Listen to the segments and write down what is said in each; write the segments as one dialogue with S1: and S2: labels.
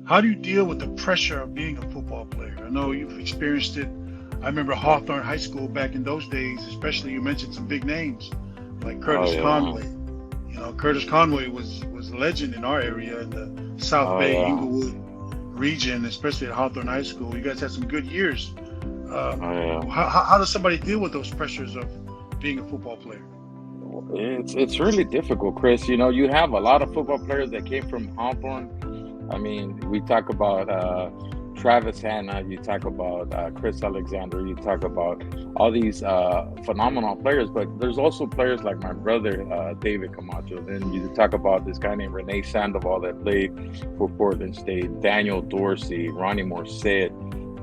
S1: How do you deal with the pressure of being a football player? I know you've experienced it. I remember Hawthorne High School back in those days, especially you mentioned some big names like
S2: Oh
S1: Curtis
S2: yeah.
S1: Conway. You know, Curtis Conway was a legend in our area in the South
S2: Oh
S1: Bay,
S2: yeah.
S1: Inglewood region, especially at Hawthorne High School. You guys had some good years.
S2: Oh yeah.
S1: How does somebody deal with those pressures of being a football player?
S2: It's really difficult, Chris. You know, you have a lot of football players that came from Hawthorne. I mean, we talk about Travis Hanna, you talk about Chris Alexander, you talk about all these phenomenal players, but there's also players like my brother, David Camacho. Then you talk about this guy named Renee Sandoval that played for Portland State, Daniel Dorsey, Ronnie Morissette,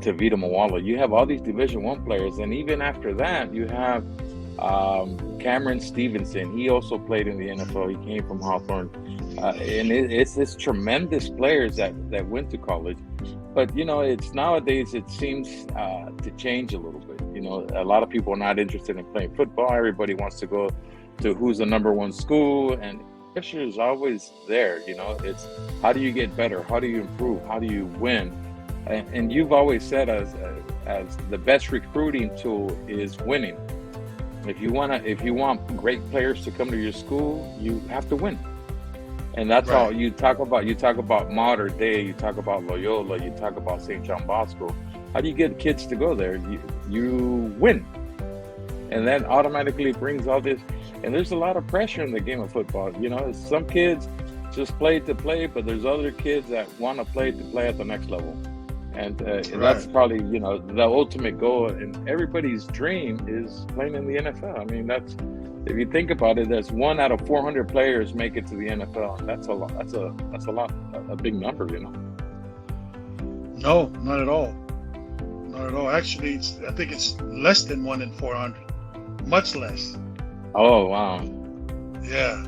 S2: Tavita Mawala. You have all these Division One players, and even after that, you have Cameron Stevenson. He also played in the NFL. He came from Hawthorne. It's this tremendous players that went to college, but you know, it's nowadays it seems to change a little bit. You know, a lot of people are not interested in playing football. Everybody wants to go to who's the number one school, and pressure is always there. You know, it's how do you get better? How do you improve? How do you win? And you've always said as the best recruiting tool is winning. If you want great players to come to your school, you have to win. And that's
S1: Right,
S2: all you talk about. You talk about modern day, you talk about Loyola, you talk about St. John Bosco. How do you get kids to go there? You win. And that automatically brings all this. And there's a lot of pressure in the game of football. You know, some kids just play to play, but there's other kids that want to play at the next level. And
S1: right.
S2: that's probably, you know, the ultimate goal. And everybody's dream is playing in the NFL. I mean, if you think about it, there's 1 out of 400 players make it to the NFL, and that's a lot. That's a lot, a big number, you know.
S1: No, not at all. Not at all. Actually, I think it's less than 1 in 400. Much less.
S2: Oh wow.
S1: Yeah.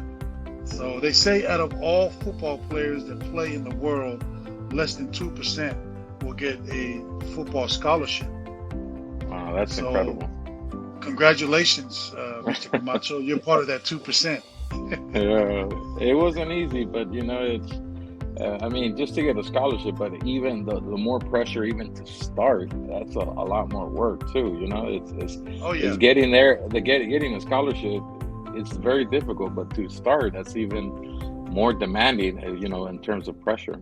S1: So they say out of all football players that play in the world, less than 2% will get a football scholarship.
S2: Wow, that's
S1: So
S2: incredible.
S1: congratulations, Mr. Camacho. You're part of that 2%.
S2: Yeah, it wasn't easy, but you know, it's. I mean, just to get a scholarship, but even the more pressure, even to start, that's a lot more work too. You know,
S1: Oh
S2: it's
S1: yeah.
S2: getting there. Getting a scholarship, it's very difficult, but to start, that's even more demanding. You know, in terms of pressure.